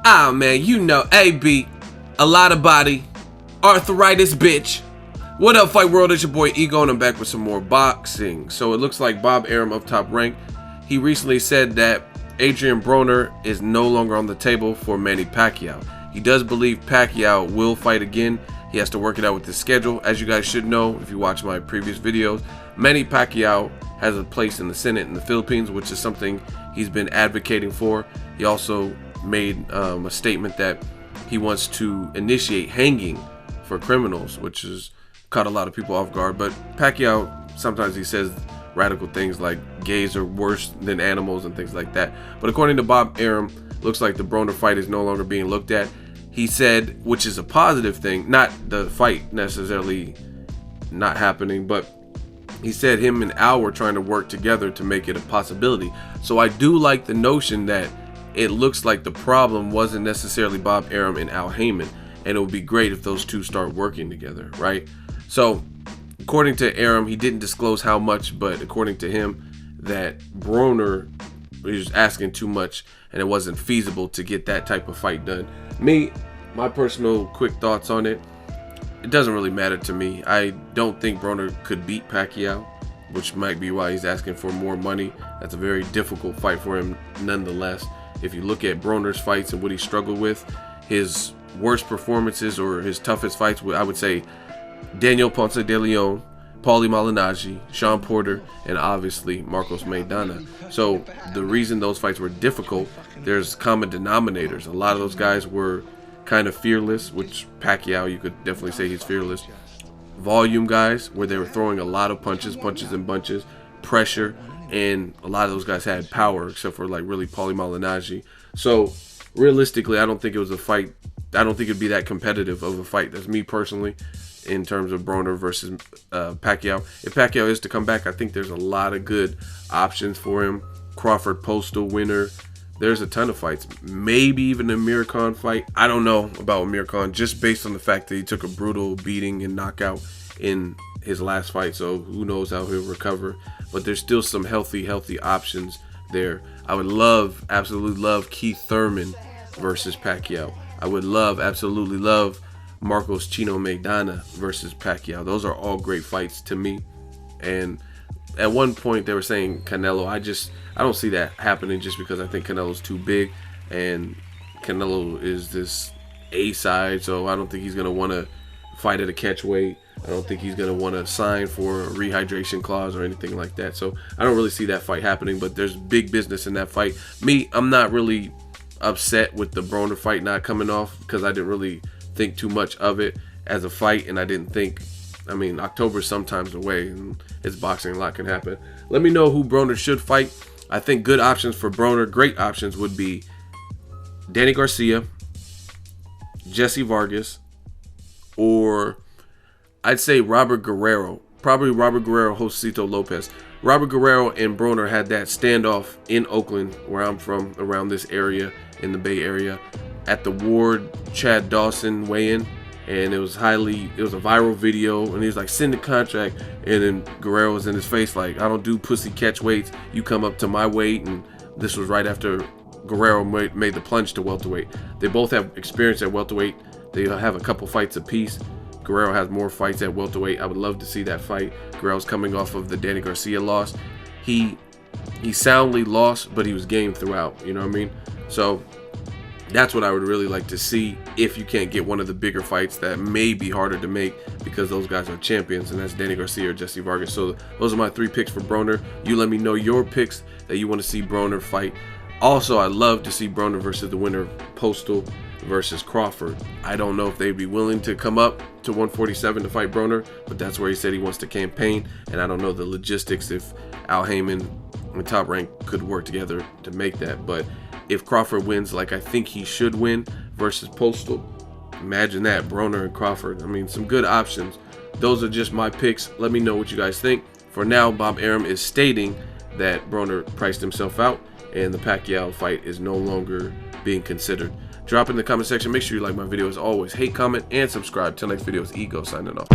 Ah, man, you know, AB, a lot of body, arthritis, bitch. What up, Fight World? It's your boy Ego, and I'm back with some more boxing. So it looks like Bob Arum of Top Rank, he recently said that Adrien Broner is no longer on the table for Manny Pacquiao. He does believe Pacquiao will fight again. He has to work it out with his schedule. As you guys should know, if you watch my previous videos, Manny Pacquiao has a place in the Senate in the Philippines, which is something he's been advocating for. He also made a statement that he wants to initiate hanging for criminals, which has caught a lot of people off guard. But Pacquiao, sometimes he says radical things like gays are worse than animals and things like that. But according to Bob Arum, looks like the Broner fight is no longer being looked at. He said, which is a positive thing, not the fight necessarily not happening, but he said him and Al were trying to work together to make it a possibility. So I do like the notion that it looks like the problem wasn't necessarily Bob Arum and Al Heyman, and it would be great if those two start working together, right? So according to Arum, he didn't disclose how much, but according to him, that Broner was asking too much and it wasn't feasible to get that type of fight done. My personal quick thoughts on it, it doesn't really matter to me. I don't think Broner could beat Pacquiao, which might be why he's asking for more money. That's a very difficult fight for him nonetheless. If you look at Broner's fights and what he struggled with, his worst performances or his toughest fights, I would say Daniel Ponce de Leon, Paulie Malignaggi, Sean Porter, and obviously Marcos Maidana. So the reason those fights were difficult, there's common denominators. A lot of those guys were kind of fearless, which Pacquiao, you could definitely say he's fearless. Volume guys, where they were throwing a lot of punches and bunches, pressure, and a lot of those guys had power, except for like really Paulie Malignaggi. So realistically, I don't think it was a fight. I don't think it'd be that competitive of a fight. That's me personally, in terms of Broner versus Pacquiao. If Pacquiao is to come back, I think there's a lot of good options for him. Crawford Postal winner. There's a ton of fights. Maybe even a Amir Khan fight. I don't know about Amir Khan, just based on the fact that he took a brutal beating and knockout in his last fight. So who knows how he'll recover. But there's still some healthy options there. I would love, absolutely love Keith Thurman versus Pacquiao. I would love, absolutely love Marcos Chino Maidana versus Pacquiao. Those are all great fights to me. And at one point they were saying Canelo. I don't see that happening, just because I think Canelo's too big, and Canelo is this A side, so I don't think he's gonna want to fight at a catch weight. I don't think he's gonna want to sign for a rehydration clause or anything like that. So I don't really see that fight happening, but there's big business in that fight. I'm not really upset with the Broner fight not coming off, because I didn't really think too much of it as a fight, and I didn't think, I mean, October's sometimes away and it's boxing, a lot can happen. Let me know who Broner should fight. I think good options for Broner, great options, would be Danny Garcia, Jesse Vargas, or I'd say Robert Guerrero. Probably Robert Guerrero, Josito Lopez. Robert Guerrero and Broner had that standoff in Oakland, where I'm from, around this area, in the Bay Area, at the Ward Chad Dawson weigh-in, and it was a viral video, and he was like, send the contract, and then Guerrero was in his face like, I don't do pussy catch weights, you come up to my weight. And this was right after Guerrero made the plunge to welterweight. They both have experience at welterweight. They have a couple fights apiece. Guerrero has more fights at welterweight. I would love to see that fight. Guerrero's coming off of the Danny Garcia loss. He soundly lost, but he was game throughout, you know what I mean? So that's what I would really like to see, if you can't get one of the bigger fights that may be harder to make, because those guys are champions, and that's Danny Garcia or Jesse Vargas. So those are my 3 picks for Broner. You let me know your picks that you want to see Broner fight. Also, I'd love to see Broner versus the winner of Postal versus Crawford. I don't know if they'd be willing to come up to 147 to fight Broner, but that's where he said he wants to campaign, and I don't know the logistics if Al Heyman and Top Rank could work together to make that. But if Crawford wins like I think he should win versus Postal, imagine that, Broner and Crawford. I mean, some good options. Those are just my picks. Let me know what you guys think. For now, Bob Arum is stating that Broner priced himself out and the Pacquiao fight is no longer being considered. Drop in the comment section. Make sure you like my video as always. Hate, comment, and subscribe. Till next video, it's Ego signing off.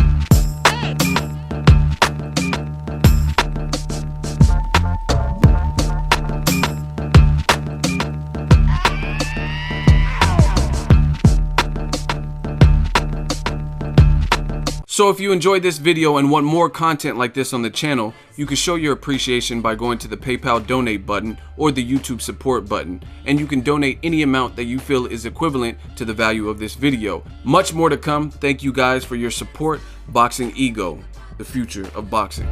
So if you enjoyed this video and want more content like this on the channel, you can show your appreciation by going to the PayPal donate button or the YouTube support button, and you can donate any amount that you feel is equivalent to the value of this video. Much more to come. Thank you guys for your support. Boxingego, the future of boxing.